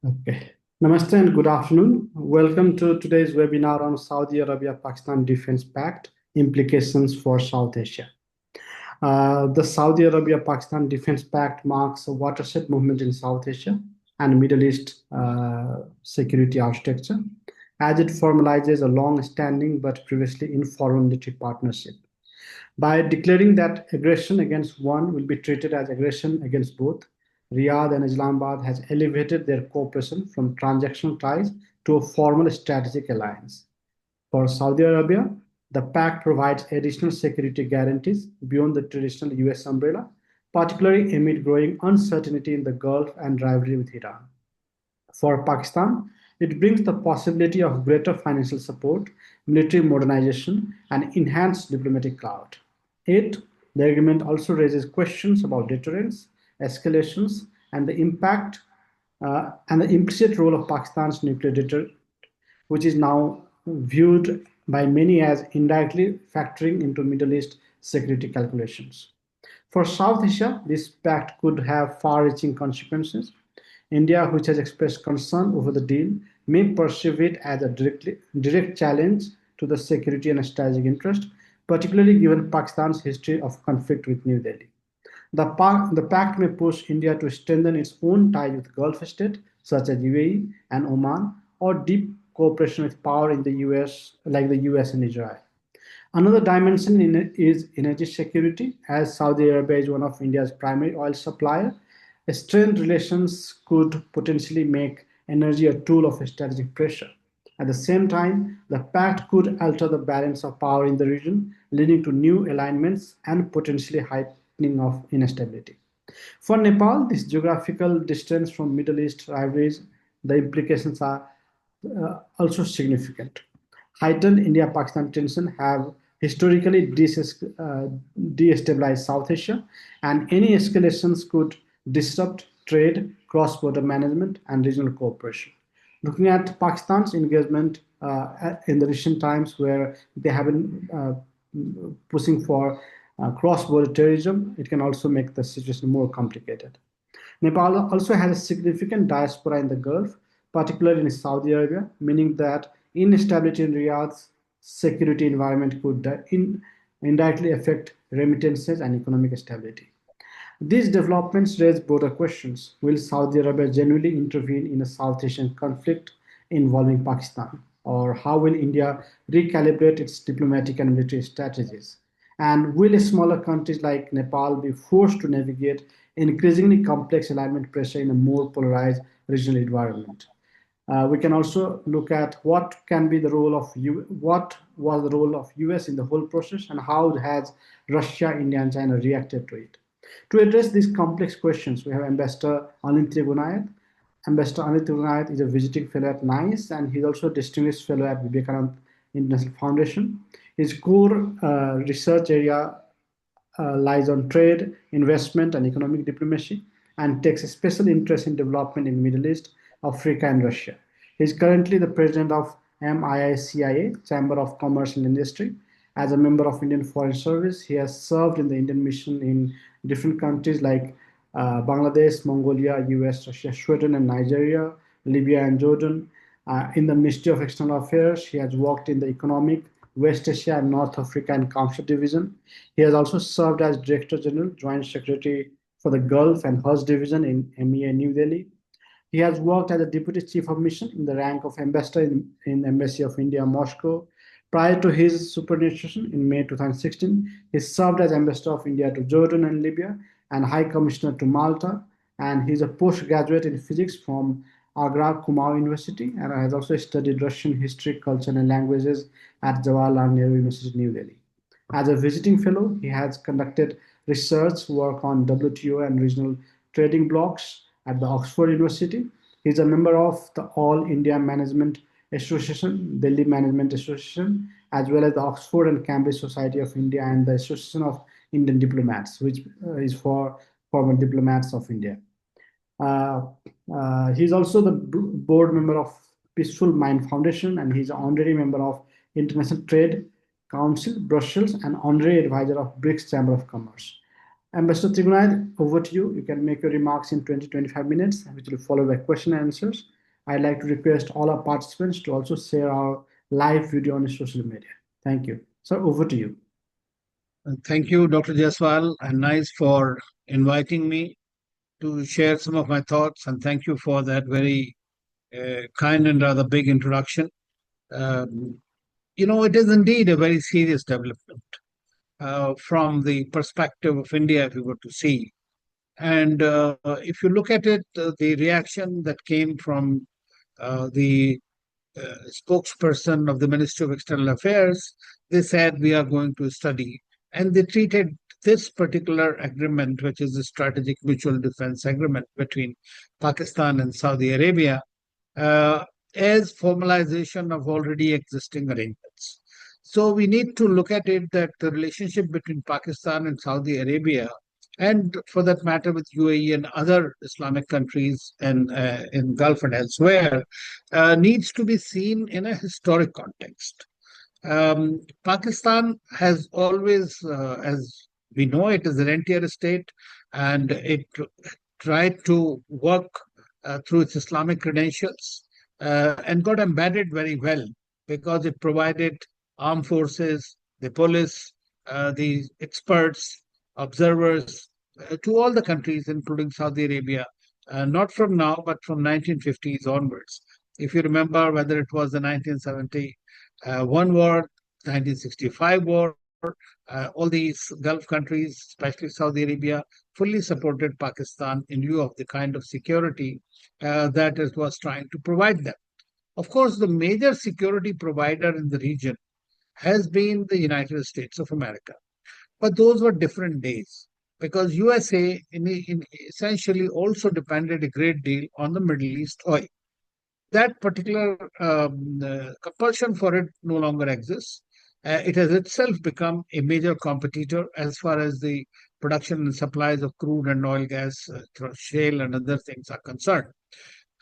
Okay. Namaste and good afternoon. Welcome to today's webinar on Saudi Arabia-Pakistan Defense Pact Implications for South Asia. The Saudi Arabia-Pakistan Defense Pact marks a watershed movement in South Asia and Middle East security architecture, as it formalizes a long-standing but previously informal military partnership. By declaring that aggression against one will be treated as aggression against both, Riyadh and Islamabad has elevated their cooperation from transactional ties to a formal strategic alliance. For Saudi Arabia, the pact provides additional security guarantees beyond the traditional US umbrella, particularly amid growing uncertainty in the Gulf and rivalry with Iran. For Pakistan, it brings the possibility of greater financial support, military modernization, and enhanced diplomatic clout. Yet, the agreement also raises questions about deterrence, escalations, and the impact and the implicit role of Pakistan's nuclear deterrent, which is now viewed by many as indirectly factoring into Middle East security calculations. For South Asia, this pact could have far reaching consequences. India, which has expressed concern over the deal, may perceive it as a direct challenge to the security and strategic interest, particularly given Pakistan's history of conflict with New Delhi. The pact may push India to strengthen its own ties with Gulf states such as UAE and Oman, or deep cooperation with power in the US, like the US and Israel. Another dimension is energy security. As Saudi Arabia is one of India's primary oil supplier, strained relations could potentially make energy a tool of strategic pressure. At the same time, the pact could alter the balance of power in the region, leading to new alignments and potentially heightening of instability. For Nepal, this geographical distance from Middle East rivalries, the implications are also significant. Heightened India-Pakistan tension have historically destabilized South Asia, and any escalations could disrupt trade, cross-border management, and regional cooperation. Looking at Pakistan's engagement in the recent times, where they have been pushing for cross-border terrorism, it can also make the situation more complicated. Nepal also has a significant diaspora in the Gulf, particularly in Saudi Arabia, meaning that instability in Riyadh's security environment could indirectly affect remittances and economic stability. These developments raise broader questions. Will Saudi Arabia genuinely intervene in a South Asian conflict involving Pakistan? Or how will India recalibrate its diplomatic and military strategies? And will smaller countries like Nepal be forced to navigate increasingly complex alignment pressure in a more polarized regional environment? We can also look at what can be the role of what was the role of US in the whole process, and how has Russia, India, and China reacted to it. To address these complex questions, we have Ambassador Anil Trigunayat. Ambassador Anil Trigunayat is a visiting fellow at NIICE, and he's also a distinguished fellow at Vivekanand International Foundation. His core research area lies on trade, investment, and economic diplomacy, and takes a special interest in development in Middle East, Africa, and Russia. He is currently the president of MIICCIA, Chamber of Commerce and Industry. As a member of Indian Foreign Service, he has served in the Indian mission in different countries like Bangladesh, Mongolia, US, Russia, Sweden, and Nigeria, Libya and Jordan. In the Ministry of External Affairs, he has worked in the Economic, West Asia, and North Africa and Council Division. He has also served as Director General, Joint Secretary for the Gulf and Haj Division in MEA New Delhi. He has worked as a Deputy Chief of Mission in the rank of Ambassador in Embassy of India, Moscow. Prior to his superannuation in May 2016, he served as Ambassador of India to Jordan and Libya and High Commissioner to Malta. And he's a postgraduate in physics from Agra, Kumaon University, and has also studied Russian history, culture, and languages at Jawaharlal Nehru University, New Delhi. As a visiting fellow, he has conducted research work on WTO and regional trading blocs at the Oxford University. He's a member of the All India Management Association, Delhi Management Association, as well as the Oxford and Cambridge Society of India and the Association of Indian Diplomats, which is for former diplomats of India. He's also the board member of Peaceful Mind Foundation, and he's an honorary member of International Trade Council, Brussels, and Honorary Adviser of BRICS Chamber of Commerce. Ambassador Trigunayat, over to you. You can make your remarks in 20-25 minutes, which will follow by question and answers. I'd like to request all our participants to also share our live video on social media. Thank you. Sir, over to you. Thank you, Dr. Jaiswal and NIICE for inviting me to share some of my thoughts, and thank you for that very kind and rather big introduction. It is indeed a very serious development from the perspective of India, if you were to see. And if you look at it, the reaction that came from the spokesperson of the Ministry of External Affairs, they said we are going to study. And they treated this particular agreement, which is the Strategic Mutual Defense Agreement between Pakistan and Saudi Arabia, as formalization of already existing arrangements. So we need to look at it that the relationship between Pakistan and Saudi Arabia, and for that matter with UAE and other Islamic countries and in Gulf and elsewhere, needs to be seen in a historic context. Pakistan has always, as we know, it is a rentier state, and it tried to work through its Islamic credentials and got embedded very well because it provided armed forces, the police, the experts, observers to all the countries, including Saudi Arabia, not from now, but from 1950s onwards. If you remember, whether it was the 1971 war, 1965 war, all these Gulf countries, especially Saudi Arabia, fully supported Pakistan in lieu of the kind of security that it was trying to provide them. Of course, the major security provider in the region has been the United States of America. But those were different days because USA essentially also depended a great deal on the Middle East oil. That particular compulsion for it no longer exists. It has itself become a major competitor as far as the production and supplies of crude and oil gas, shale and other things are concerned.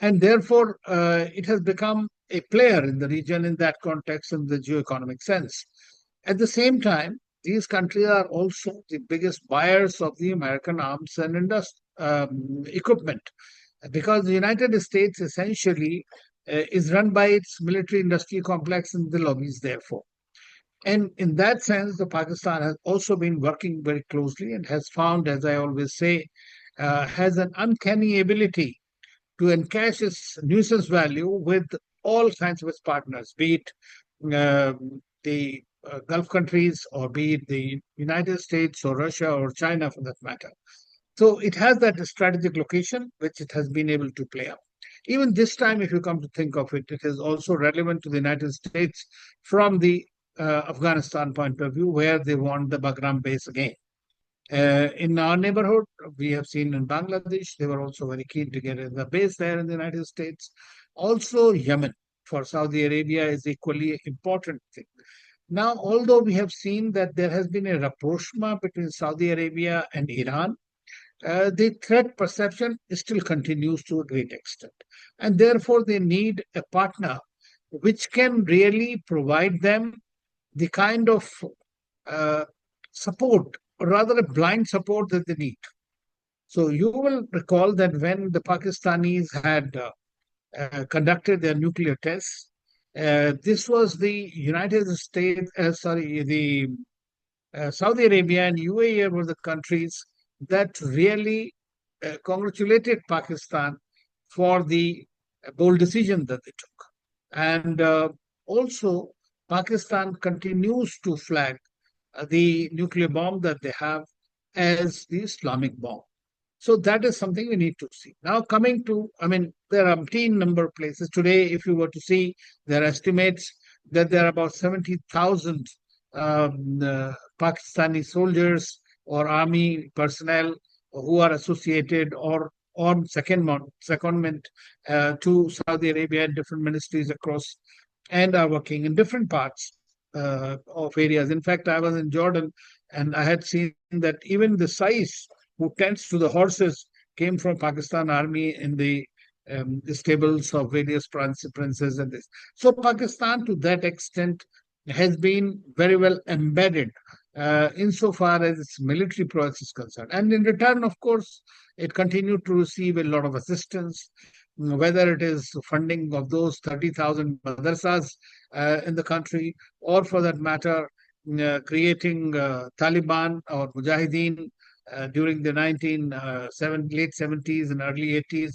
And therefore, it has become a player in the region in that context, in the geoeconomic sense. At the same time, these countries are also the biggest buyers of the American arms and equipment, because the United States essentially is run by its military industry complex and the lobbies, therefore. And in that sense, the Pakistan has also been working very closely and has found, as I always say, has an uncanny ability to encash its nuisance value with all kinds of its partners, be it the Gulf countries, or be it the United States or Russia or China for that matter. So it has that strategic location, which it has been able to play out. Even this time, if you come to think of it, it is also relevant to the United States from the Afghanistan point of view, where they want the Bagram base again. In our neighborhood, we have seen in Bangladesh, they were also very keen to get the base there in the United States. Also, Yemen for Saudi Arabia is equally important thing. Now, although we have seen that there has been a rapprochement between Saudi Arabia and Iran, the threat perception still continues to a great extent. And therefore, they need a partner which can really provide them the kind of support, or rather a blind support that they need. So you will recall that when the Pakistanis had conducted their nuclear tests, this was the United States, the Saudi Arabia and UAE were the countries that really congratulated Pakistan for the bold decision that they took. And also, Pakistan continues to flag the nuclear bomb that they have as the Islamic bomb. So that is something we need to see. Now coming to, there are umpteen number of places. Today, if you were to see, there are estimates that there are about 70,000 Pakistani soldiers or army personnel who are associated or on secondment to Saudi Arabia and different ministries across, and are working in different parts of areas. In fact, I was in Jordan and I had seen that even the size who tends to the horses came from Pakistan army in the stables of various princes and this. So Pakistan, to that extent, has been very well embedded insofar as its military prowess is concerned. And in return, of course, it continued to receive a lot of assistance. whether it is funding of those 30,000 madrasas in the country, or for that matter, creating Taliban or Mujahideen during the late 70s and early 80s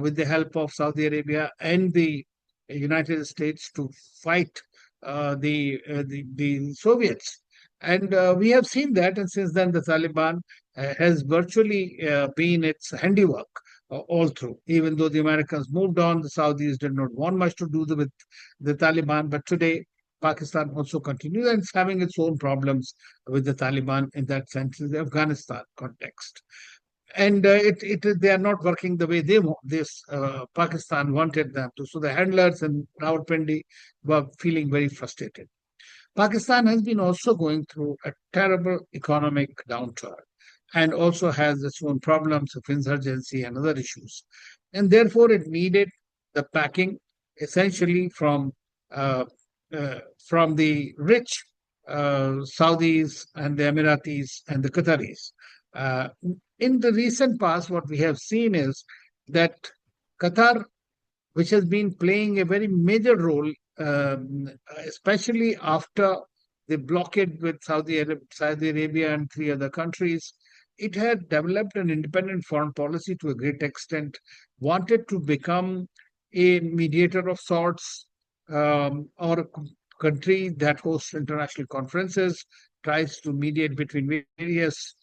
with the help of Saudi Arabia and the United States to fight the Soviets. And we have seen that, and since then the Taliban has virtually been its handiwork all through. Even though the Americans moved on, the Saudis did not want much to do with the Taliban. But today, Pakistan also continues and it's having its own problems with the Taliban in that sense, in the Afghanistan context. And they are not working the way Pakistan wanted them to. So the handlers and Rawalpindi were feeling very frustrated. Pakistan has been also going through a terrible economic downturn and also has its own problems of insurgency and other issues. And therefore, it needed the backing essentially from the rich Saudis and the Emiratis and the Qataris. In the recent past, what we have seen is that Qatar, which has been playing a very major role, especially after the blockade with Saudi Arabia and three other countries, it had developed an independent foreign policy to a great extent, wanted to become a mediator of sorts, or a country that hosts international conferences, tries to mediate between various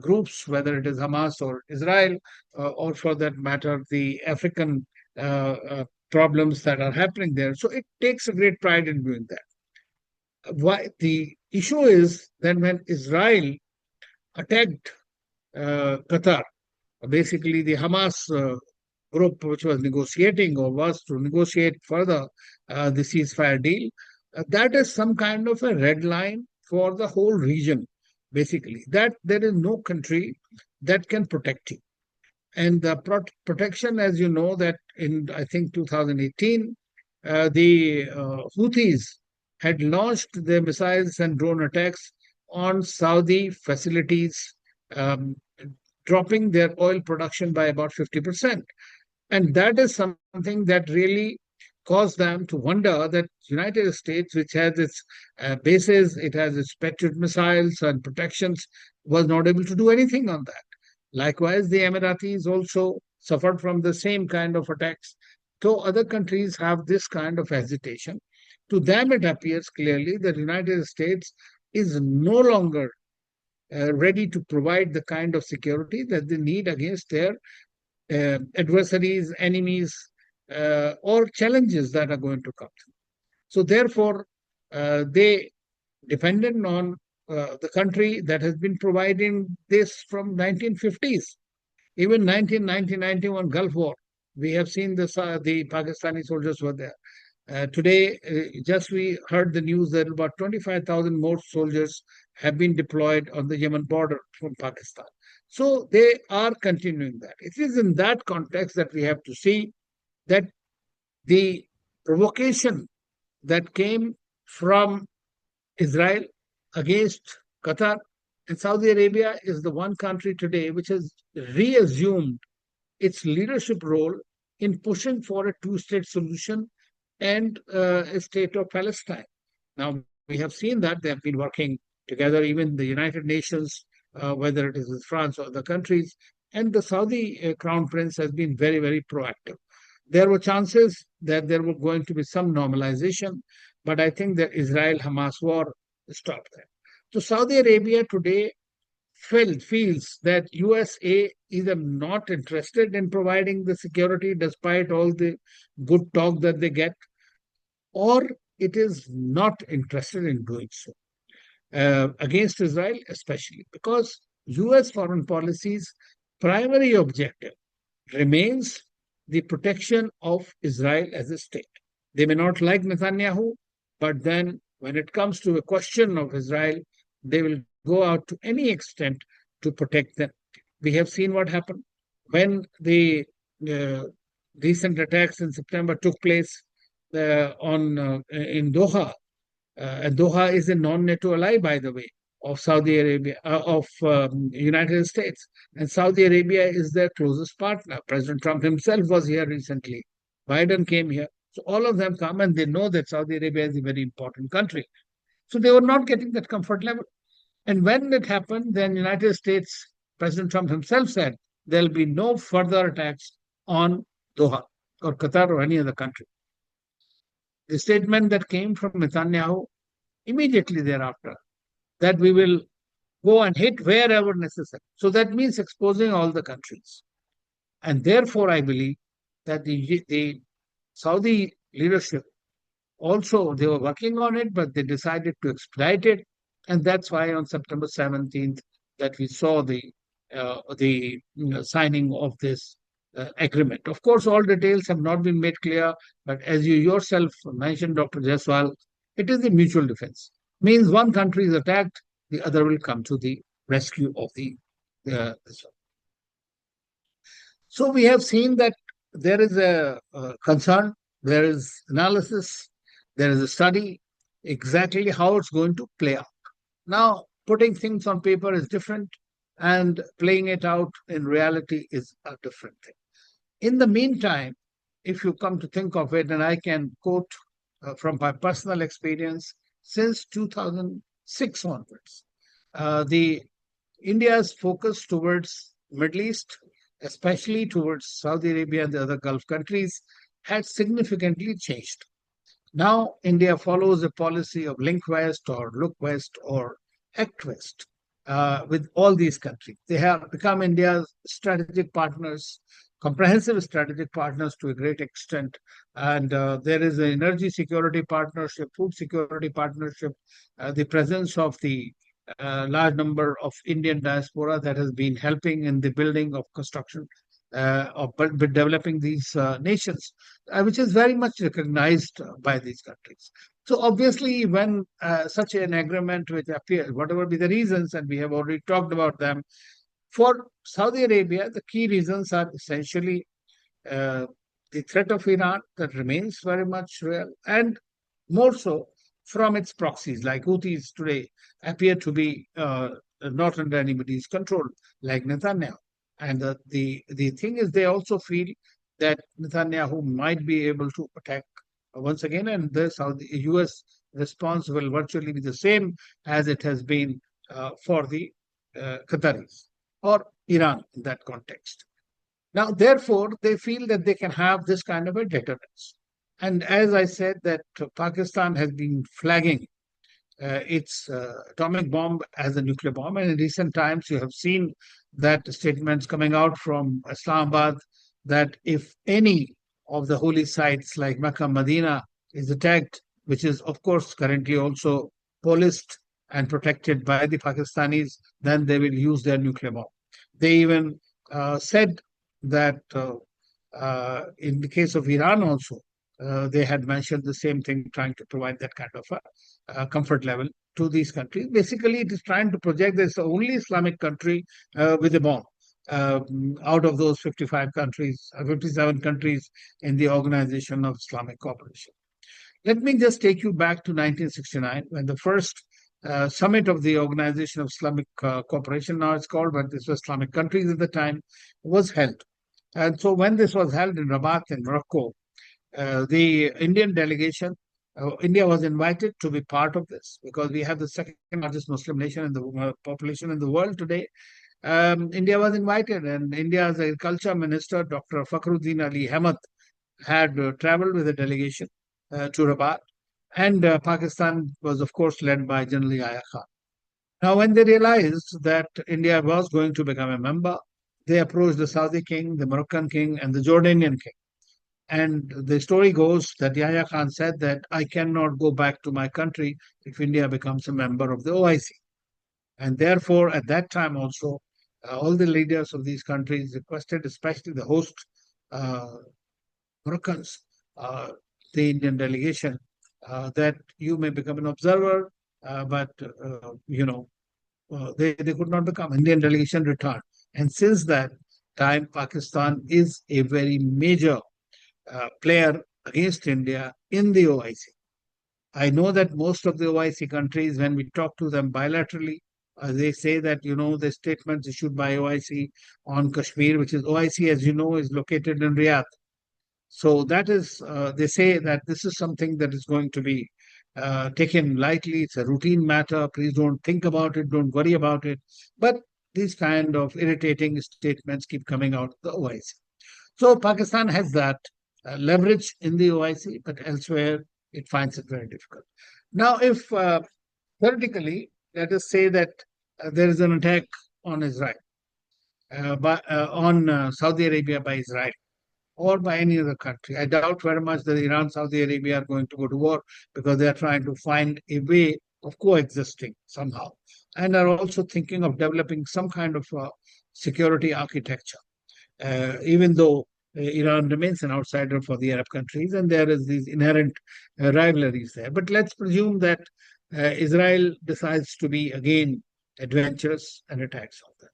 groups, whether it is Hamas or Israel, or for that matter, the African problems that are happening there. So it takes a great pride in doing that. Why the issue is then when Israel attacked Qatar, basically the Hamas group, which was negotiating or was to negotiate further the ceasefire deal, that is some kind of a red line for the whole region, basically, that there is no country that can protect you. And the protection, as you know, that in, I think, 2018, the Houthis had launched their missiles and drone attacks on Saudi facilities, dropping their oil production by about 50%. And that is something that really caused them to wonder that United States, which has its bases, it has its Patriot missiles and protections, was not able to do anything on that. Likewise, the Emiratis also suffered from the same kind of attacks. So other countries have this kind of hesitation. To them, it appears clearly that the United States is no longer ready to provide the kind of security that they need against their adversaries, enemies, or challenges that are going to come. So therefore, they depended on the country that has been providing this from 1950s. Even 1990-91 Gulf War, we have seen the Pakistani soldiers were there. Today, just we heard the news that about 25,000 more soldiers have been deployed on the Yemen border from Pakistan. So they are continuing that. It is in that context that we have to see that the provocation that came from Israel against Qatar and Saudi Arabia is the one country today which has reassumed its leadership role in pushing for a two-state solution and a state of Palestine. Now, we have seen that they have been working together, even the United Nations, whether it is with France or other countries, and the Saudi Crown Prince has been very, very proactive. There were chances that there were going to be some normalization, but I think the Israel-Hamas war stopped that. So Saudi Arabia today feels that USA is not interested in providing the security despite all the good talk that they get, or it is not interested in doing so against Israel, especially because US foreign policy's primary objective remains the protection of Israel as a state. They may not like Netanyahu, but then when it comes to a question of Israel, they will go out to any extent to protect them. We have seen what happened when the recent attacks in September took place in Doha. And Doha is a non-NATO ally, by the way. of Saudi Arabia, of United States. And Saudi Arabia is their closest partner. President Trump himself was here recently. Biden came here. So all of them come and they know that Saudi Arabia is a very important country. So they were not getting that comfort level. And when it happened, then United States, President Trump himself said there'll be no further attacks on Doha or Qatar or any other country. The statement that came from Netanyahu immediately thereafter, that we will go and hit wherever necessary. So that means exposing all the countries. And therefore, I believe that the Saudi leadership also, they were working on it, but they decided to expedite it. And that's why on September 17th that we saw the signing of this agreement. Of course, all details have not been made clear, but as you yourself mentioned, Dr. Jaiswal, it is the mutual defense. Means one country is attacked, the other will come to the rescue of this one. So we have seen that there is a concern, there is analysis, there is a study exactly how it's going to play out. Now, putting things on paper is different, and playing it out in reality is a different thing. In the meantime, if you come to think of it, and I can quote from my personal experience, since 2006 onwards, the India's focus towards Middle East, especially towards Saudi Arabia and the other Gulf countries, had significantly changed. Now, India follows a policy of link west or look west or act west with all these countries. They have become India's strategic partners, comprehensive strategic partners to a great extent. And there is an energy security partnership, food security partnership, the presence of the large number of Indian diaspora that has been helping in the building of construction of developing these nations, which is very much recognized by these countries. So obviously, when such an agreement which appears, whatever be the reasons, and we have already talked about them, for Saudi Arabia, the key reasons are essentially the threat of Iran that remains very much real, and more so from its proxies, like Houthis today appear to be not under anybody's control, like Netanyahu. And the thing is, they also feel that Netanyahu might be able to attack once again, and the US response will virtually be the same as it has been for the Qataris or Iran in that context. Now, therefore, they feel that they can have this kind of a deterrence. And as I said, that Pakistan has been flagging its atomic bomb as a nuclear bomb. And in recent times, you have seen that statements coming out from Islamabad that if any of the holy sites like Mecca, Medina is attacked, which is, of course, currently also policed and protected by the Pakistanis, then they will use their nuclear bomb. They even said that in the case of Iran also, they had mentioned the same thing, trying to provide that kind of a comfort level to these countries. Basically, it is trying to project this the only Islamic country with a bomb out of those 55 countries, 57 countries in the Organization of Islamic Cooperation. Let me just take you back to 1969, when the first summit of the Organization of Islamic Cooperation, now it's called, but this was Islamic countries at the time, was held. And so when this was held in Rabat in Morocco, the Indian delegation, India was invited to be part of this because we have the second largest Muslim nation in the population in the world today. India was invited, and India's agriculture minister, Dr. Fakhruddin Ali Ahmed, had traveled with a delegation to Rabat, and Pakistan was, of course, led by General Yahya Khan. Now, when they realized that India was going to become a member, they approached the Saudi king, the Moroccan king, and the Jordanian king. And the story goes that Yahya Khan said that I cannot go back to my country if India becomes a member of the OIC. And therefore, at that time also, all the leaders of these countries requested, especially the host Moroccans, the Indian delegation, that you may become an observer, but they could not become. Indian delegation returned. And since that time, Pakistan is a very major player against India in the OIC. I know that most of the OIC countries, when we talk to them bilaterally, They say that, the statements issued by OIC on Kashmir, which is OIC, as you know, is located in Riyadh. So that is, they say that this is something that is going to be taken lightly. It's a routine matter. Please don't think about it. Don't worry about it. But these kind of irritating statements keep coming out of the OIC. So Pakistan has that leverage in the OIC, but elsewhere it finds it very difficult. Now, if theoretically, let us say that there is an attack on Israel, on Saudi Arabia by Israel, or by any other country. I doubt very much that Iran, Saudi Arabia are going to go to war, because they are trying to find a way of coexisting somehow, and are also thinking of developing some kind of security architecture, even though Iran remains an outsider for the Arab countries, and there is these inherent rivalries there. But let's presume that Israel decides to be again adventurous and attacks on them.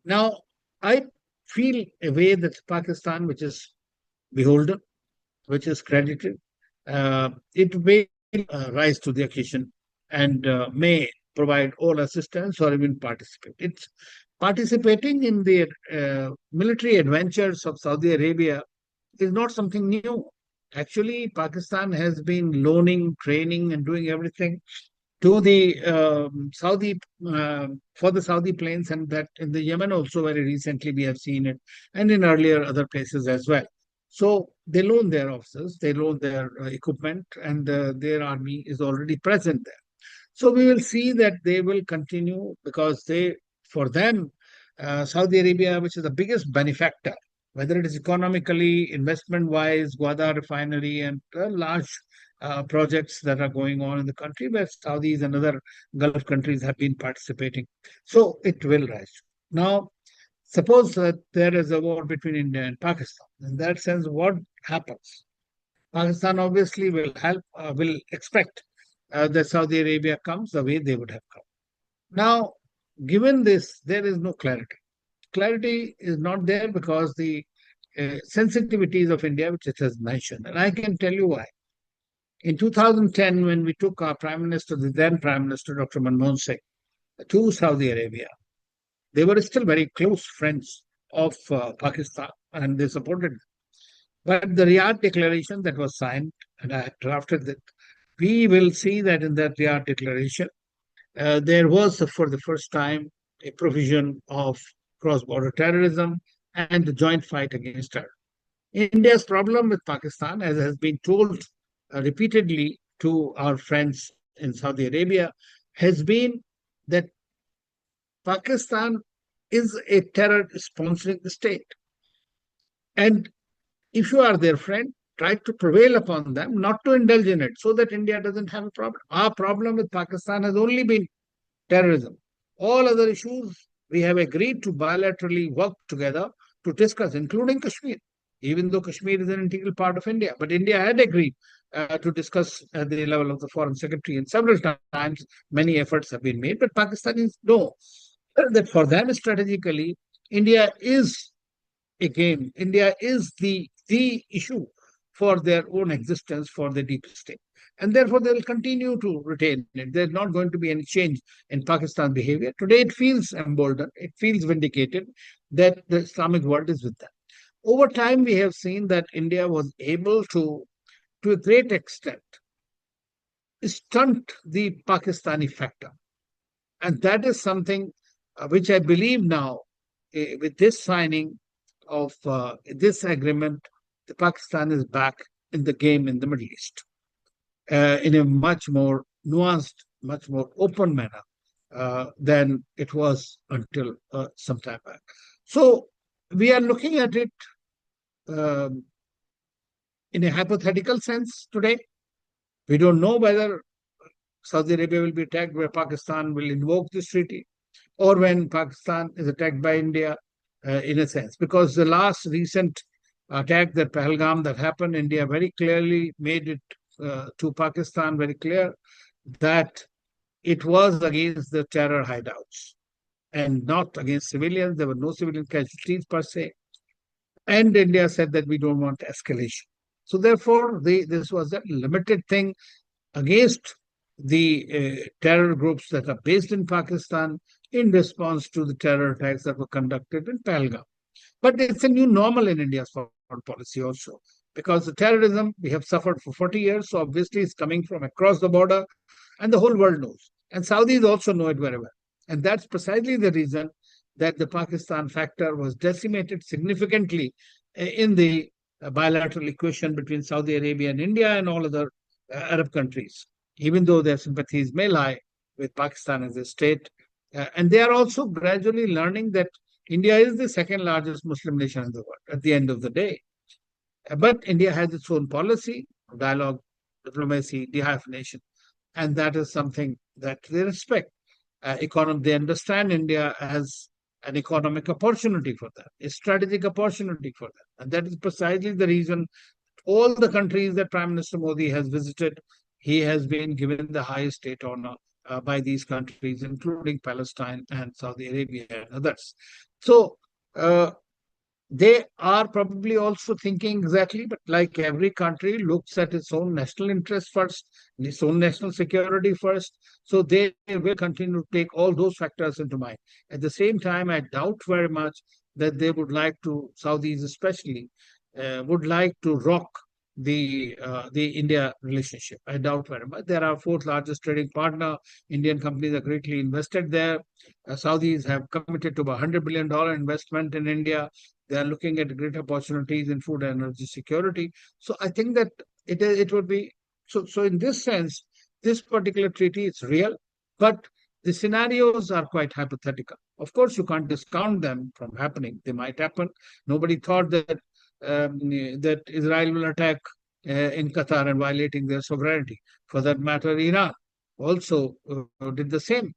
Now, I feel a way that Pakistan, which is beholden, which is credited, it will rise to the occasion and may provide all assistance or even participate. It's participating in the military adventures of Saudi Arabia is not something new. Actually, Pakistan has been loaning, training, and doing everything to the Saudi for the Saudi planes, and that in the Yemen also very recently we have seen it, and in earlier other places as well. So they loan their officers, they loan their equipment, and their army is already present there. So we will see that they will continue, because for them, Saudi Arabia, which is the biggest benefactor, whether it is economically, investment-wise, Guada refinery, and large projects that are going on in the country, where Saudis and other Gulf countries have been participating. So it will rise. Now, suppose that there is a war between India and Pakistan. In that sense, what happens? Pakistan obviously will expect that Saudi Arabia comes the way they would have come. Now, given this, there is no clarity. Clarity is not there because the sensitivities of India, which it has mentioned, and I can tell you why. In 2010, when we took our Prime Minister, the then Prime Minister, Dr. Manmohan Singh, to Saudi Arabia, they were still very close friends of Pakistan, and they supported them. But the Riyadh Declaration that was signed, and I drafted it, we will see that in that Riyadh Declaration, there was, for the first time, a provision of cross-border terrorism and the joint fight against terror. India's problem with Pakistan, as has been told repeatedly to our friends in Saudi Arabia, has been that Pakistan is a terror sponsoring state. And if you are their friend, try to prevail upon them not to indulge in it, so that India doesn't have a problem. Our problem with Pakistan has only been terrorism. All other issues, we have agreed to bilaterally work together to discuss, including Kashmir, even though Kashmir is an integral part of India. But India had agreed to discuss at the level of the Foreign Secretary, and several times many efforts have been made. But Pakistanis know that for them strategically, India is India is the issue for their own existence, for the deep state. And therefore, they will continue to retain it. There's not going to be any change in Pakistan's behavior. Today, it feels emboldened, it feels vindicated that the Islamic world is with them. Over time, we have seen that India was able to a great extent, stunt the Pakistani factor. And that is something which I believe now, with this signing of this agreement, the Pakistan is back in the game in the Middle East in a much more nuanced, much more open manner than it was until some time back. So we are looking at it in a hypothetical sense today. We don't know whether Saudi Arabia will be attacked, where Pakistan will invoke this treaty, or when Pakistan is attacked by India, in a sense. Because the last recent attack, that Pahalgam that happened, India very clearly made it to Pakistan very clear that it was against the terror hideouts and not against civilians. There were no civilian casualties per se. And India said that we don't want escalation. So therefore, this was a limited thing against the terror groups that are based in Pakistan in response to the terror attacks that were conducted in Pahalgam. But it's a new normal in India's foreign policy also, because the terrorism we have suffered for 40 years, so obviously it's coming from across the border, and the whole world knows. And Saudis also know it very well. And that's precisely the reason that the Pakistan factor was decimated significantly in the bilateral equation between Saudi Arabia and India and all other Arab countries, even though their sympathies may lie with Pakistan as a state. And they are also gradually learning that India is the second largest Muslim nation in the world at the end of the day. But India has its own policy, dialogue, diplomacy, de-hyphenation, and that is something that they respect. They understand India as an economic opportunity for them, a strategic opportunity for them. And that is precisely the reason all the countries that Prime Minister Modi has visited, he has been given the highest state honor by these countries, including Palestine and Saudi Arabia and others. So they are probably also thinking exactly, but like every country looks at its own national interest first, its own national security first. So they will continue to take all those factors into mind. At the same time, I doubt very much that they would like to, Saudis especially, would like to rock the India relationship. I doubt very much. They are our fourth largest trading partner. Indian companies are greatly invested there. Saudis have committed to about $100 billion investment in India. They are looking at great opportunities in food and energy security. So I think that it would be so. So in this sense, this particular treaty is real, but the scenarios are quite hypothetical. Of course, you can't discount them from happening. They might happen. Nobody thought that that Israel will attack in Qatar and violating their sovereignty. For that matter, Iran also did the same.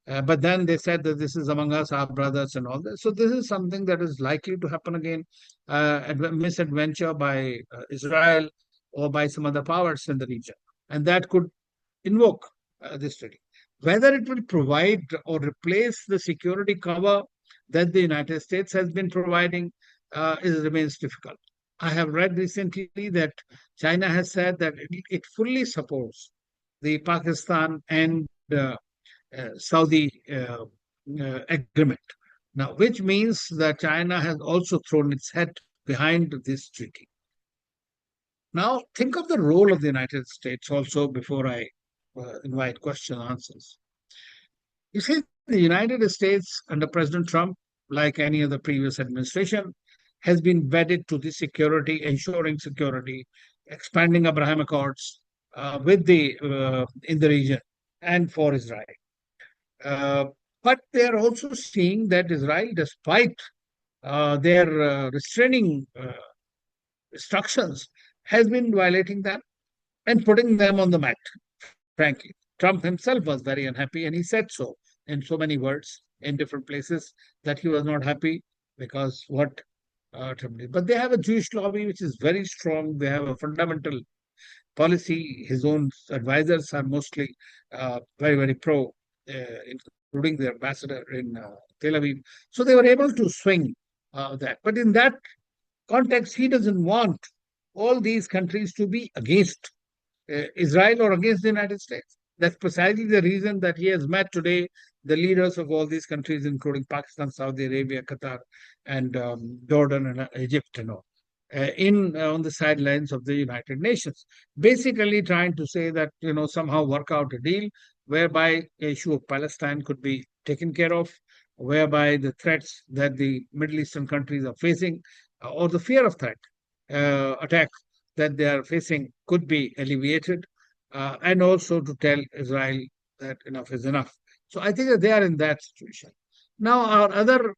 But then they said that this is among us, our brothers, and all that. So this is something that is likely to happen again, misadventure by Israel or by some other powers in the region, and that could invoke this treaty. Whether it will provide or replace the security cover that the United States has been providing remains difficult. I have read recently that China has said that it fully supports the Pakistan and Saudi agreement. Now, which means that China has also thrown its head behind this treaty. Now, think of the role of the United States also before I invite question and answers. You see, the United States under President Trump, like any other previous administration, has been wedded to the security, ensuring security, expanding Abraham Accords with in the region and for Israel. But they are also seeing that Israel, despite their restraining instructions, has been violating them and putting them on the mat, frankly. Trump himself was very unhappy, and he said so in so many words in different places that he was not happy because what Trump did. But they have a Jewish lobby which is very strong. They have a fundamental policy. His own advisors are mostly very, very pro, including the ambassador in Tel Aviv. So they were able to swing that. But in that context, he doesn't want all these countries to be against Israel or against the United States. That's precisely the reason that he has met today the leaders of all these countries, including Pakistan, Saudi Arabia, Qatar, and Jordan and Egypt and all, on the sidelines of the United Nations, basically trying to say that somehow work out a deal whereby the issue of Palestine could be taken care of, whereby the threats that the Middle Eastern countries are facing, or the fear of threat attack that they are facing could be alleviated, and also to tell Israel that enough is enough. So I think that they are in that situation. Now, our other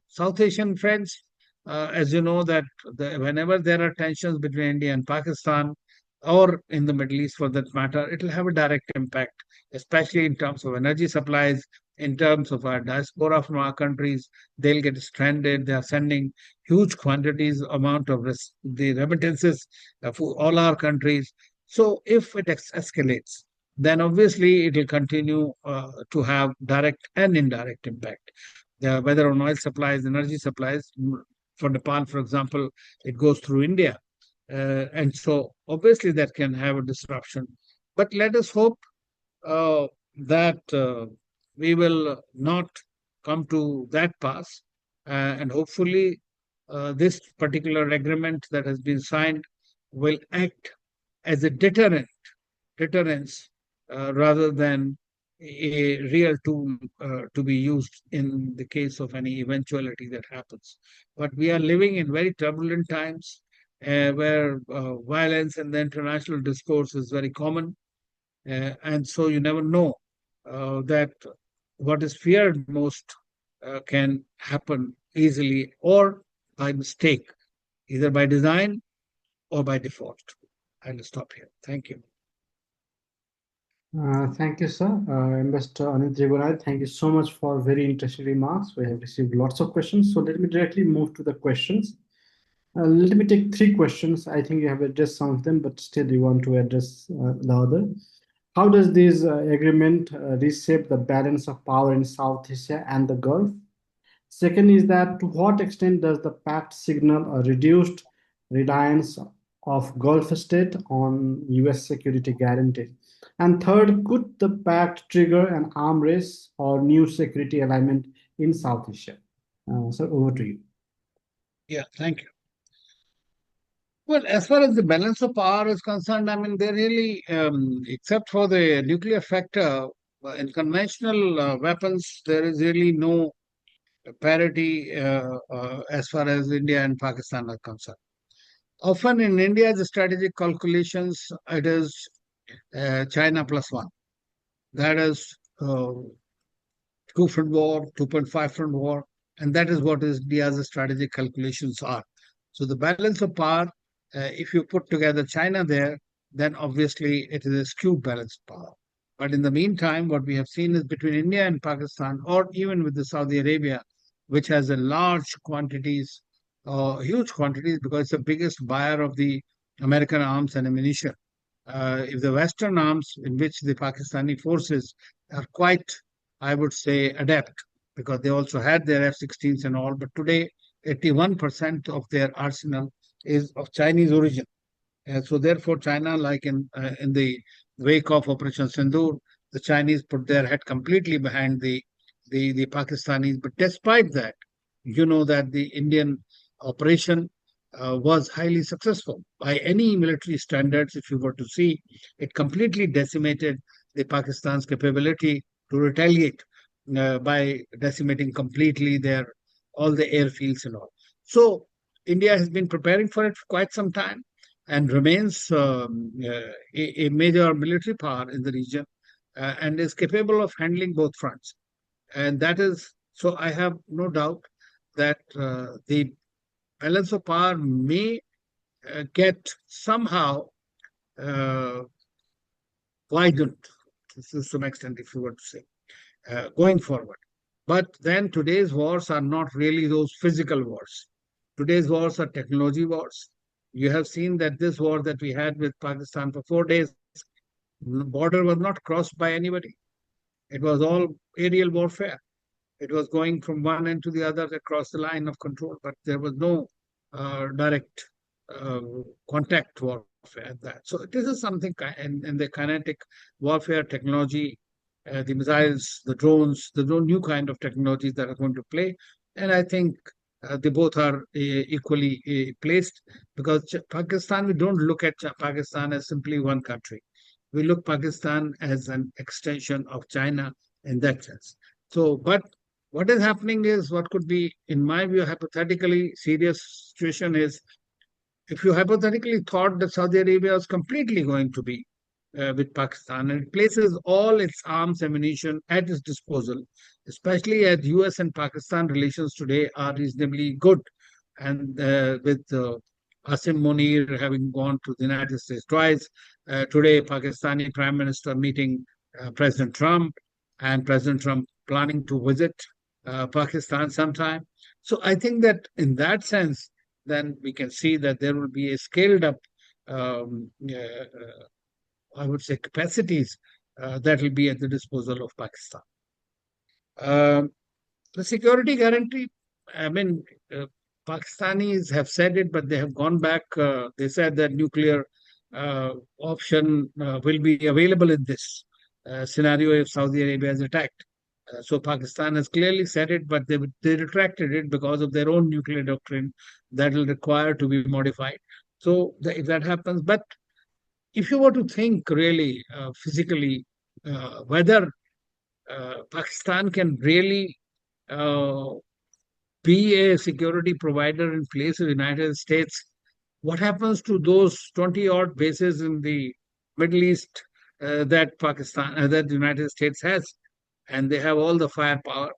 South Asian friends, as you know, that whenever there are tensions between India and Pakistan, or in the Middle East for that matter, it will have a direct impact, especially in terms of energy supplies, in terms of our diaspora from our countries. They'll get stranded. They are sending huge quantities, amount of the remittances for all our countries. So if it escalates, then obviously it will continue to have direct and indirect impact, whether on oil supplies, energy supplies. For Nepal, for example, it goes through India. And so obviously that can have a disruption. But let us hope that we will not come to that pass. And hopefully, this particular agreement that has been signed will act as a deterrence, rather than a real tool to be used in the case of any eventuality that happens. But we are living in very turbulent times where violence in the international discourse is very common. And so you never know that what is feared most can happen easily or by mistake, either by design or by default. I'll stop here. Thank you. Thank you, sir. Investor Anil Trigunayat, thank you so much for very interesting remarks. We have received lots of questions. So let me directly move to the questions. Let me take three questions. I think you have addressed some of them, but still you want to address the other. How does this agreement reshape the balance of power in South Asia and the Gulf? Second is that to what extent does the pact signal a reduced reliance of Gulf state on US security guarantees? And third, could the pact trigger an arm race or new security alignment in South Asia? So over to you. Yeah, thank you. Well, as far as the balance of power is concerned, I mean, they really, except for the nuclear factor, in conventional weapons, there is really no parity as far as India and Pakistan are concerned. Often in India, the strategic calculations, it is China plus one. That is two front war, 2.5 front war, and that is what is India's strategic calculations are. So the balance of power, if you put together China there, then obviously it is a skewed balance of power. But in the meantime, what we have seen is between India and Pakistan, or even with the Saudi Arabia, which has a large quantities, huge quantities, because it's the biggest buyer of the American arms and ammunition. If the Western arms, in which the Pakistani forces are quite, I would say, adept, because they also had their F-16s and all, but today 81% of their arsenal is of Chinese origin. So therefore, China, like in the wake of Operation Sindoor, the Chinese put their head completely behind the Pakistanis. But despite that, you know that the Indian operation was highly successful by any military standards. If you were to see, it completely decimated the Pakistan's capability to retaliate by decimating completely their all the airfields and all. So India has been preparing for it for quite some time and remains a major military power in the region and is capable of handling both fronts. And that is so. I have no doubt that the balance of power may get somehow uh, widened to some extent, if you were to say, going forward. But then today's wars are not really those physical wars. Today's wars are technology wars. You have seen that this war that we had with Pakistan for 4 days, the border was not crossed by anybody. It was all aerial warfare. It was going from one end to the other across the line of control, but there was no direct uh, contact warfare at that. So this is something in the kinetic warfare technology, the missiles, the drones, the new kind of technologies that are going to play. And I think they both are equally placed because Pakistan, we don't look at Pakistan as simply one country. We look Pakistan as an extension of China in that sense. So, but what is happening is what could be, in my view, hypothetically serious situation is if you hypothetically thought that Saudi Arabia was completely going to be with Pakistan and it places all its arms ammunition at its disposal, especially as US and Pakistan relations today are reasonably good. And with Asim Munir having gone to the United States twice, today Pakistani Prime Minister meeting President Trump, and President Trump planning to visit Pakistan sometime. So I think that in that sense, then we can see that there will be a scaled up, I would say, capacities that will be at the disposal of Pakistan. The security guarantee, I mean, Pakistanis have said it, but they have gone back. They said that nuclear option will be available in this. scenario if Saudi Arabia is attacked. So Pakistan has clearly said it, but they retracted it because of their own nuclear doctrine that will require to be modified. So if that happens, but if you were to think really physically whether Pakistan can really uh, be a security provider in place of the United States, what happens to those 20 odd bases in the Middle East that the United States has? And they have all the firepower,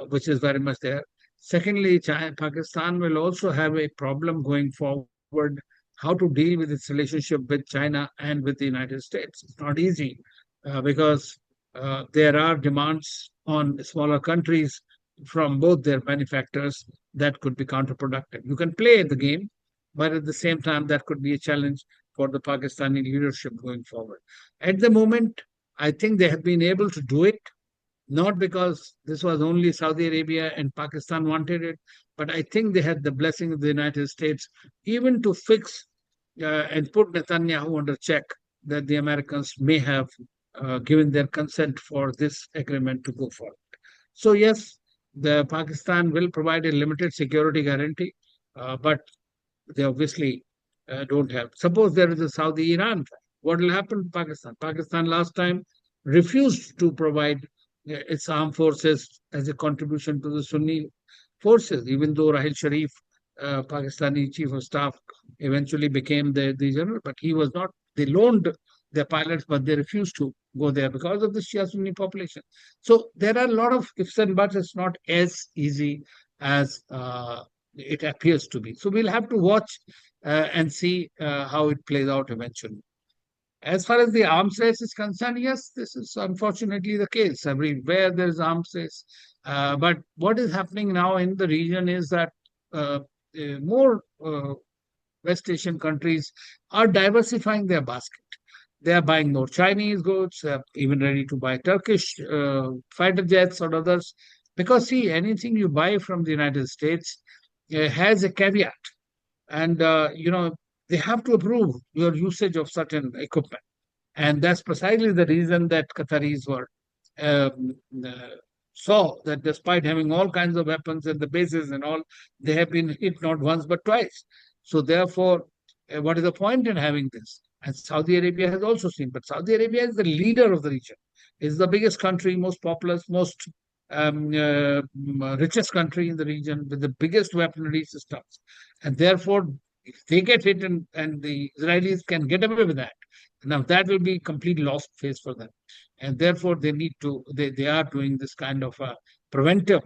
which is very much there. Secondly, Pakistan will also have a problem going forward how to deal with its relationship with China and with the United States. It's not easy because there are demands on smaller countries from both their benefactors that could be counterproductive. You can play the game, but at the same time, that could be a challenge for the Pakistani leadership going forward. At the moment, I think they have been able to do it, not because this was only Saudi Arabia and Pakistan wanted it, but I think they had the blessing of the United States even to fix and put Netanyahu under check that the Americans may have given their consent for this agreement to go forward. So yes, the Pakistan will provide a limited security guarantee, but they obviously don't have. Suppose there is a Saudi-Iran fight. What will happen to Pakistan? Pakistan last time refused to provide its armed forces as a contribution to the Sunni forces, even though Rahil Sharif, Pakistani chief of staff, eventually became the general, but he was not. They loaned their pilots, but they refused to go there because of the Shia Sunni population. So there are a lot of ifs and buts. It's not as easy as it appears to be. So we'll have to watch and see how it plays out eventually. As far as the arms race is concerned, yes, this is unfortunately the case. Everywhere there is arms race. But what is happening now in the region is that more West Asian countries are diversifying their basket. They are buying more Chinese goods, even ready to buy Turkish fighter jets or others. Because, see, anything you buy from the United States has a caveat. And, they have to approve your usage of certain equipment. And that's precisely the reason that Qataris were um, uh, saw that despite having all kinds of weapons and the bases and all, they have been hit not once but twice. So therefore, what is the point in having this? And Saudi Arabia has also seen, but Saudi Arabia is the leader of the region. Is the biggest country, most populous, most richest country in the region with the biggest weaponry systems. And therefore, if they get hit and the Israelis can get away with that, now that will be complete lost phase for them. And therefore, they are doing this kind of preventive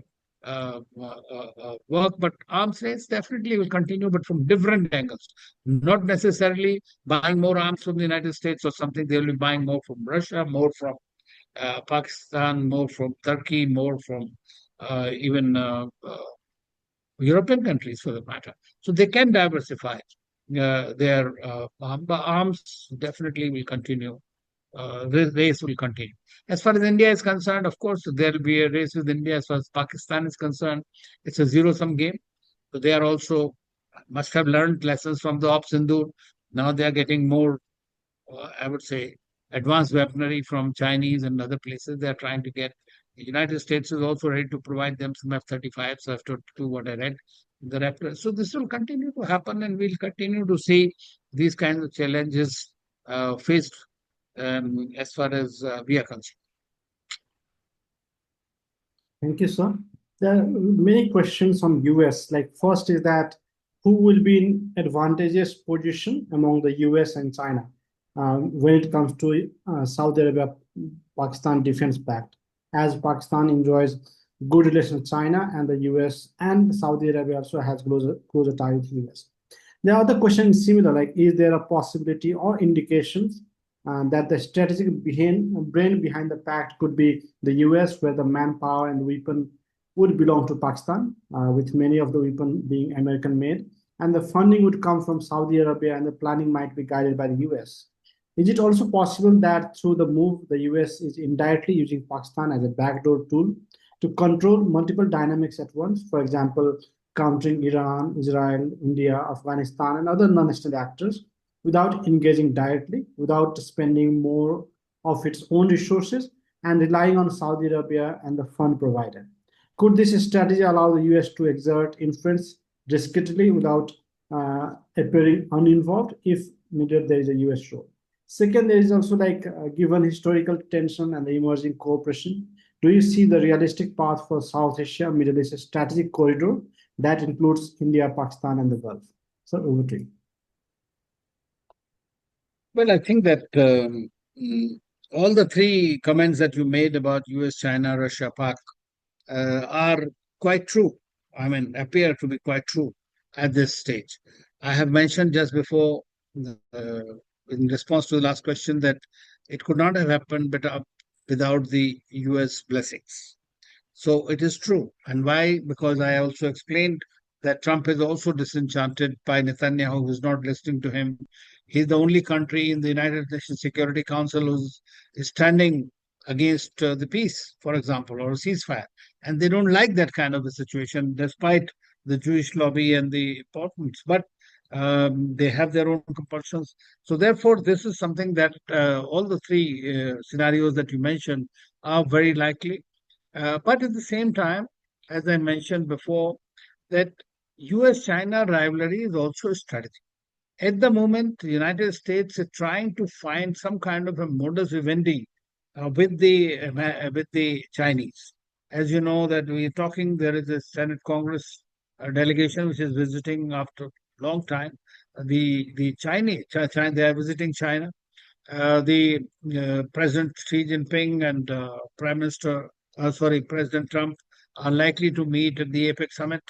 work. But arms race definitely will continue, but from different angles. Not necessarily buying more arms from the United States or something. They will be buying more from Russia, more from Pakistan, more from Turkey, more from even European countries for the matter. So they can diversify their arms definitely will continue. This race will continue. As far as India is concerned, of course, there will be a race with India. As far as Pakistan is concerned, it's a zero-sum game. So they are also must have learned lessons from the Op Sindoor. Now they are getting more, I would say, advanced weaponry from Chinese and other places. They are trying to get. The United States is also ready to provide them some F-35. So I have to do what I read. So this will continue to happen, and we'll continue to see these kinds of challenges faced as far as we are concerned. Thank you, sir. There are many questions on US. Like first is that who will be in advantageous position among the US and China when it comes to Saudi Arabia Pakistan Defense Pact, as Pakistan enjoys good relations with China and the US, and Saudi Arabia also has closer ties with US. The other question is similar, like is there a possibility or indications that the strategic brain behind the pact could be the US, where the manpower and weapon would belong to Pakistan, with many of the weapon being American made, and the funding would come from Saudi Arabia and the planning might be guided by the US. Is it also possible that through the move, the US is indirectly using Pakistan as a backdoor tool to control multiple dynamics at once? For example, countering Iran, Israel, India, Afghanistan, and other non-state actors without engaging directly, without spending more of its own resources and relying on Saudi Arabia and the fund provider. Could this strategy allow the US to exert influence discreetly without appearing uninvolved if needed there is a US role? Second, there is also given historical tension and the emerging cooperation, do you see the realistic path for South Asia, Middle East strategic corridor that includes India, Pakistan, and the Gulf? So over to you. Well, I think that all the three comments that you made about US, China, Russia, Pak are quite true. I mean, appear to be quite true at this stage. I have mentioned just before, in response to the last question, that it could not have happened without the US blessings. So it is true. And why? Because I also explained that Trump is also disenchanted by Netanyahu, who's not listening to him. He's the only country in the United Nations Security Council who's standing against the peace, for example, or a ceasefire. And they don't like that kind of a situation, despite the Jewish lobby and the importance. But they have their own compulsions. So therefore, this is something that all the three scenarios that you mentioned are very likely. But at the same time, as I mentioned before, that US-China rivalry is also a strategy. At the moment, the United States is trying to find some kind of a modus vivendi with the Chinese. As you know, that we're talking, there is a Senate Congress delegation which is visiting after a long time. The Chinese, they are visiting China. The President Xi Jinping and President Trump are likely to meet at the APEC summit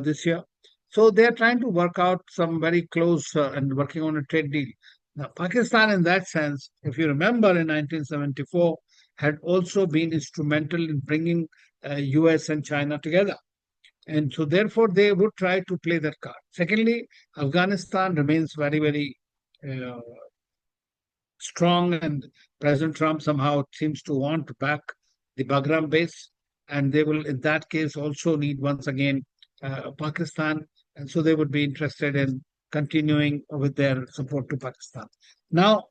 this year. So they are trying to work out some very close and working on a trade deal. Now, Pakistan, in that sense, if you remember, in 1974, had also been instrumental in bringing US and China together. And so, therefore, they would try to play that card. Secondly, Afghanistan remains very, very strong, and President Trump somehow seems to want to back the Bagram base. And they will, in that case, also need once again Pakistan. And so they would be interested in continuing with their support to Pakistan. Now,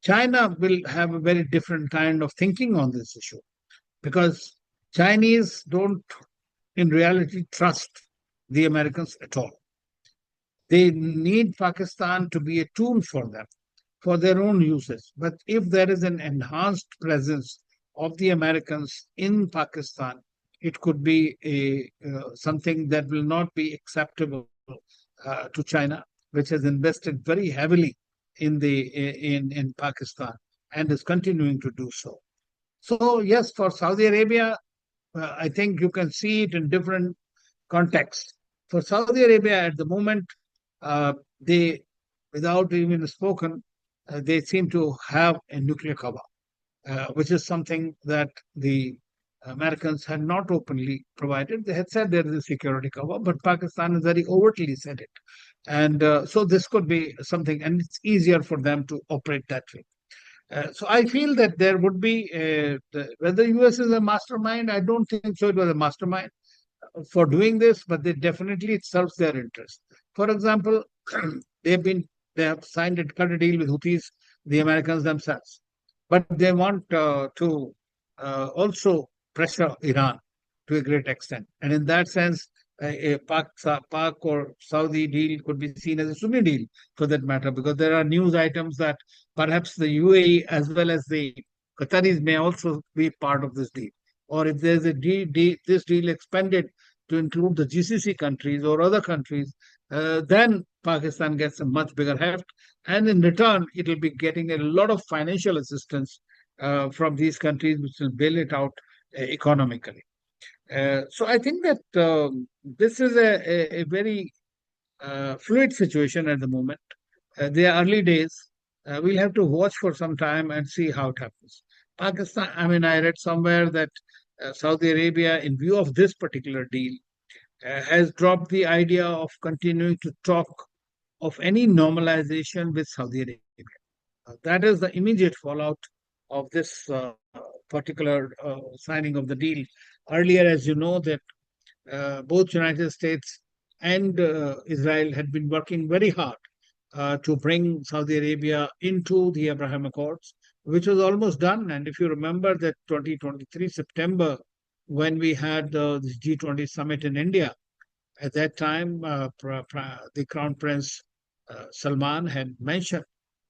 China will have a very different kind of thinking on this issue because Chinese don't, in reality, trust the Americans at all. They need Pakistan to be a tool for them, for their own uses. But if there is an enhanced presence of the Americans in Pakistan, it could be something that will not be acceptable to China, which has invested very heavily in Pakistan and is continuing to do so. So yes, for Saudi Arabia, I think you can see it in different contexts. For Saudi Arabia at the moment, they, without even spoken, they seem to have a nuclear cover, which is something that the Americans had not openly provided. They had said there is a security cover, but Pakistan has very overtly said it. And so this could be something, and it's easier for them to operate that way. So I feel that there would be, whether US is a mastermind, I don't think so it was a mastermind for doing this, but definitely it serves their interest. For example, they have signed a cut a deal with Houthis, the Americans themselves, but they want to also pressure Iran to a great extent. And in that sense, a Pak or Saudi deal could be seen as a Sunni deal for that matter, because there are news items that perhaps the UAE as well as the Qataris may also be part of this deal. Or if there's this deal expanded to include the GCC countries or other countries, then Pakistan gets a much bigger heft. And in return, it will be getting a lot of financial assistance from these countries, which will bail it out economically. So I think that this is a very fluid situation at the moment. They are early days. We'll have to watch for some time and see how it happens. Pakistan, I mean, I read somewhere that Saudi Arabia, in view of this particular deal, has dropped the idea of continuing to talk of any normalization with Saudi Arabia. That is the immediate fallout of this particular signing of the deal. Earlier, as you know, that both United States and Israel had been working very hard to bring Saudi Arabia into the Abraham Accords. which was almost done. And if you remember that 2023 September, when we had this G20 summit in India, at that time, the Crown Prince Salman had mentioned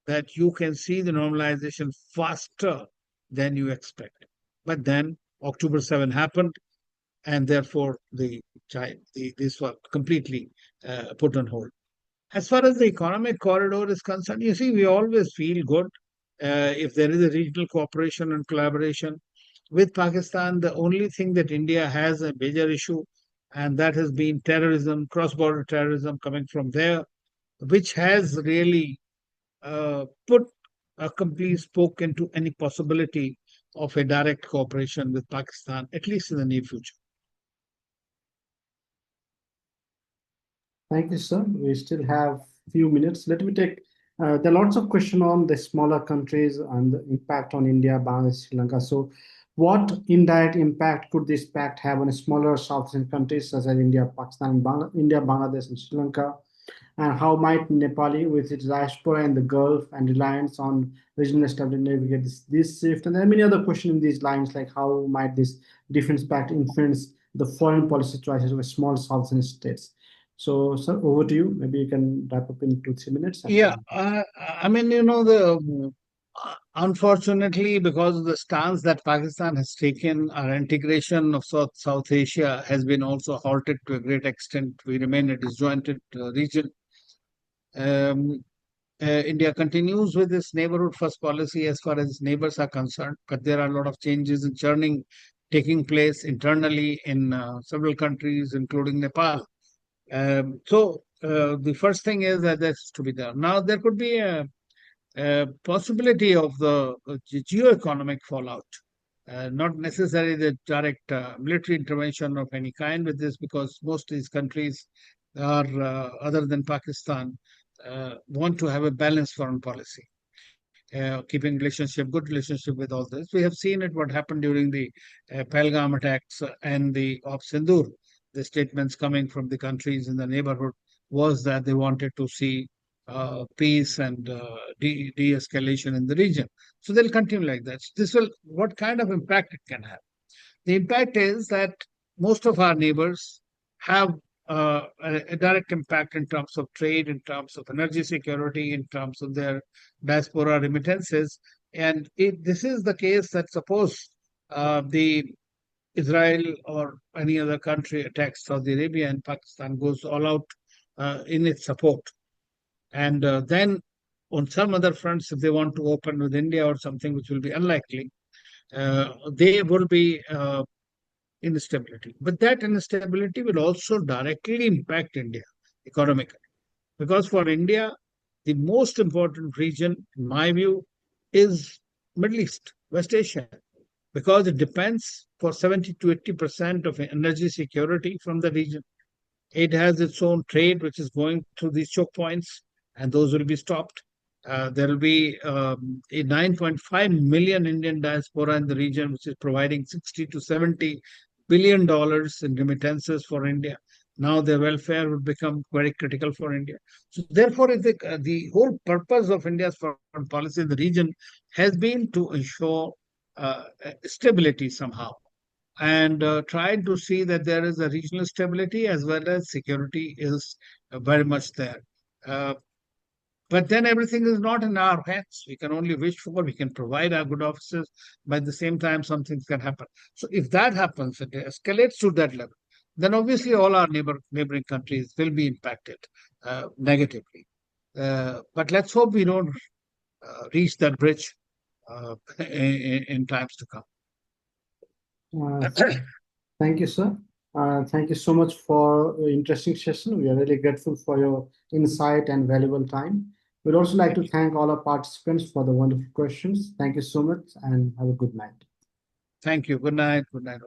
that you can see the normalization faster than you expect. But then October 7 happened, and therefore this was completely put on hold. As far as the economic corridor is concerned, you see, we always feel good if there is a regional cooperation and collaboration. With Pakistan, the only thing that India has a major issue, and that has been terrorism, cross-border terrorism coming from there, which has really put a complete spoke into any possibility of a direct cooperation with Pakistan, at least in the near future. Thank you, sir. We still have few minutes. Let me take, there are lots of questions on the smaller countries and the impact on India, Bangladesh, Sri Lanka. So what indirect impact could this pact have on smaller South Asian countries such as India, Pakistan, India, Bangladesh, and Sri Lanka? And how might Nepali, with its diaspora in the Gulf and reliance on regional stability, navigate this shift? And there are many other questions in these lines, like how might this defense pact influence the foreign policy choices of small South Asian states? So, sir, over to you. Maybe you can wrap up in 2-3 minutes. Yeah, I mean, unfortunately, because of the stance that Pakistan has taken, our integration of South Asia has been also halted to a great extent. We remain a disjointed region. Um, India continues with its neighborhood first policy as far as its neighbors are concerned, but there are a lot of changes and churning taking place internally in several countries, including Nepal. So the first thing is that that's to be done. Now, there could be a possibility of the geo-economic fallout, not necessarily the direct military intervention of any kind with this, because most of these countries are, other than Pakistan, want to have a balanced foreign policy, keeping good relationship with all this. We have seen it, what happened during the Pahalgam attacks and the Op Sindoor. The statements coming from the countries in the neighborhood was that they wanted to see peace and de-escalation in the region. So they'll continue like that. What kind of impact it can have? The impact is that most of our neighbors have a direct impact in terms of trade, in terms of energy security, in terms of their diaspora remittances. And if this is the case, that suppose the Israel or any other country attacks Saudi Arabia and Pakistan goes all out in its support. And then on some other fronts, if they want to open with India or something, which will be unlikely, there will be instability. But that instability will also directly impact India economically. Because for India, the most important region, in my view, is Middle East, West Asia, because it depends for 70 to 80% of energy security from the region. It has its own trade, which is going through these choke points, and those will be stopped. There will be a 9.5 million Indian diaspora in the region, which is providing 60 to 70 billion dollars in remittances for India. Now their welfare will become very critical for India. So therefore, the whole purpose of India's foreign policy in the region has been to ensure stability somehow, and trying to see that there is a regional stability as well as security is very much there. But then everything is not in our hands. We can only wish for, we can provide our good offices, but at the same time, some things can happen. So if that happens, it escalates to that level, then obviously all our neighboring countries will be impacted negatively. But let's hope we don't reach that bridge in times to come. Thank you, sir. Thank you so much for an interesting session. We are really grateful for your insight and valuable time. We'd also like to thank all our participants for the wonderful questions. Thank you so much and have a good night. Thank you. Good night. Good night.